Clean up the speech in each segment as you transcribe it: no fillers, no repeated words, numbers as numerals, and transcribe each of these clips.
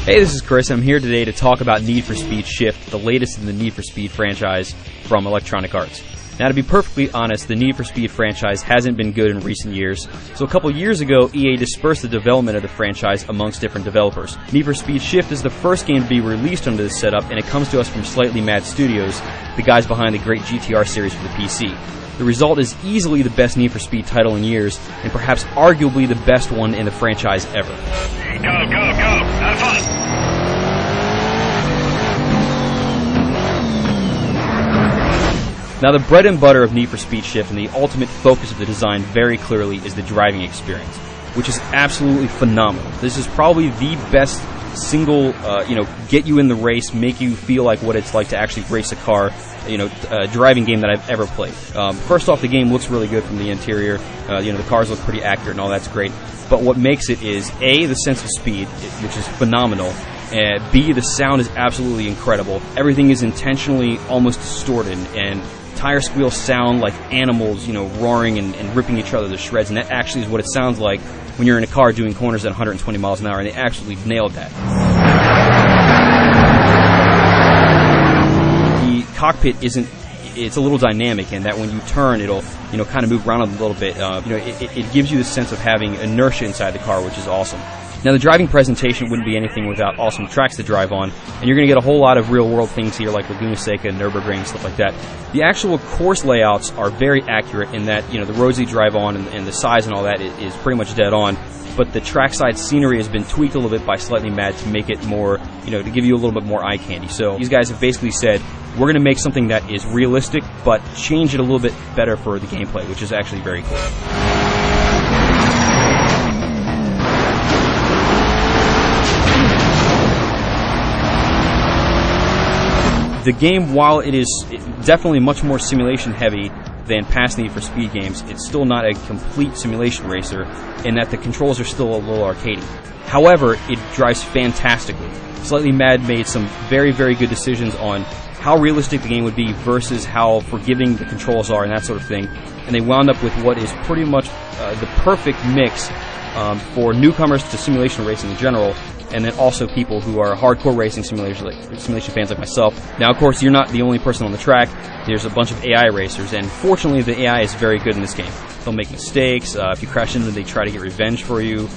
Hey, this is Chris. I'm here today to talk about Need for Speed Shift, the latest in the Need for Speed franchise from Electronic Arts. Now, to be perfectly honest, the Need for Speed franchise hasn't been good in recent years, so a couple years ago, EA dispersed the development of the franchise amongst different developers. Need for Speed Shift is the first game to be released under this setup, and it comes to us from Slightly Mad Studios, the guys behind the great GTR series for the PC. The result is easily the best Need for Speed title in years, and perhaps arguably the best one in the franchise ever. Go, go, go! Have fun! Now, the bread and butter of Need for Speed Shift and the ultimate focus of the design very clearly is the driving experience, which is absolutely phenomenal. This is probably the best single, get you in the race, make you feel like what it's like to actually race a car, driving game that I've ever played. First off, the game looks really good from the interior. The cars look pretty accurate and all that's great. But what makes it is, A, the sense of speed, which is phenomenal. B, the sound is absolutely incredible. Everything is intentionally almost distorted, and tire squeals sound like animals, roaring and ripping each other to shreds, and that actually is what it sounds like when you're in a car doing corners at 120 miles an hour, and they actually nailed that. The cockpit it's a little dynamic in that when you turn, it'll, kind of move around a little bit. It gives you the sense of having inertia inside the car, which is awesome. Now, the driving presentation wouldn't be anything without awesome tracks to drive on, and you're going to get a whole lot of real-world things here, like Laguna Seca, Nürburgring, stuff like that. The actual course layouts are very accurate in that, the roads you drive on and the size and all that is pretty much dead on, but the trackside scenery has been tweaked a little bit by Slightly Mad to make it more, to give you a little bit more eye candy. So these guys have basically said, we're going to make something that is realistic, but change it a little bit better for the gameplay, which is actually very cool. The game, while it is definitely much more simulation heavy than past Need for Speed games, it's still not a complete simulation racer in that the controls are still a little arcadey. However, it drives fantastically. Slightly Mad made some very, very good decisions on how realistic the game would be versus how forgiving the controls are and that sort of thing, and they wound up with what is pretty much the perfect mix for newcomers to simulation racing in general, and then also people who are hardcore racing simulation fans like myself. Now, of course, you're not the only person on the track. There's a bunch of AI racers, and fortunately, the AI is very good in this game. They'll make mistakes. If you crash into them, they try to get revenge for you.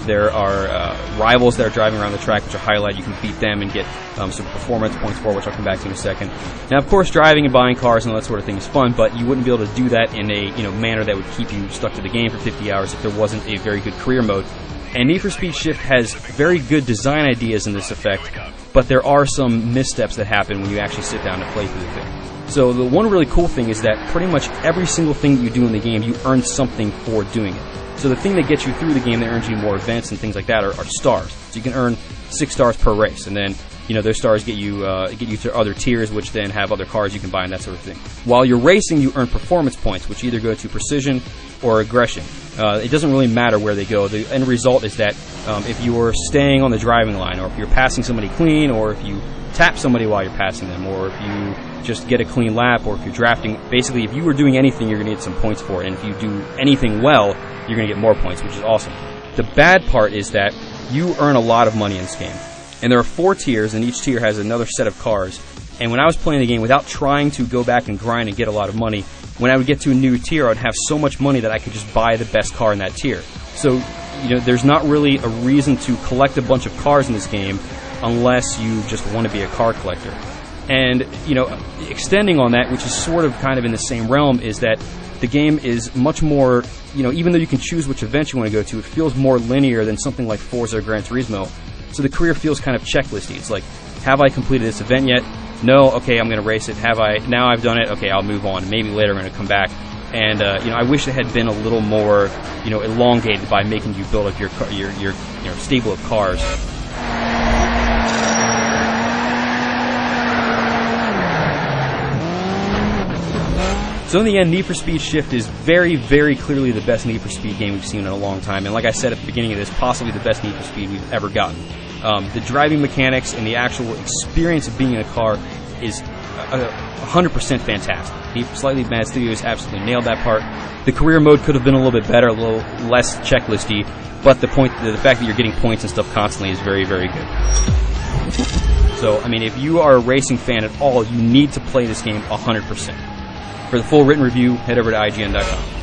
There are rivals that are driving around the track, which are highlight. You can beat them and get some performance points for, which I'll come back to in a second. Now, of course, driving and buying cars and all that sort of thing is fun, but you wouldn't be able to do that in a manner that would keep you stuck to the game for 50 hours if there wasn't a very good career mode. And Need for Speed Shift has very good design ideas in this effect, but there are some missteps that happen when you actually sit down to play through the thing. So the one really cool thing is that pretty much every single thing that you do in the game, you earn something for doing it. So the thing that gets you through the game that earns you more events and things like that are stars. So you can earn 6 stars per race, and then those stars get you to other tiers, which then have other cars you can buy and that sort of thing. While you're racing, you earn performance points, which either go to precision or aggression. It doesn't really matter where they go. The end result is that if you're staying on the driving line, or if you're passing somebody clean, or if you tap somebody while you're passing them, or if you just get a clean lap, or if you're drafting, basically if you were doing anything, you're going to get some points for it, and if you do anything well, you're going to get more points, which is awesome. The bad part is that you earn a lot of money in this game, and there are 4 tiers, and each tier has another set of cars. And when I was playing the game, without trying to go back and grind and get a lot of money, when I would get to a new tier, I would have so much money that I could just buy the best car in that tier. So, there's not really a reason to collect a bunch of cars in this game unless you just want to be a car collector. And, extending on that, which is sort of kind of in the same realm, is that the game is much more, even though you can choose which event you want to go to, it feels more linear than something like Forza or Gran Turismo. So the career feels kind of checklisty. It's like, have I completed this event yet? No, okay, I'm going to race it. Now I've done it, okay, I'll move on. Maybe later I'm going to come back. And, I wish it had been a little more, elongated by making you build up your stable of cars. So in the end, Need for Speed Shift is very, very clearly the best Need for Speed game we've seen in a long time. And like I said at the beginning of this, possibly the best Need for Speed we've ever gotten. The driving mechanics and the actual experience of being in a car is 100% fantastic. Slightly Mad Studios absolutely nailed that part. The career mode could have been a little bit better, a little less checklisty, but the fact that you're getting points and stuff constantly is very, very good. So, I mean, if you are a racing fan at all, you need to play this game 100%. For the full written review, head over to IGN.com.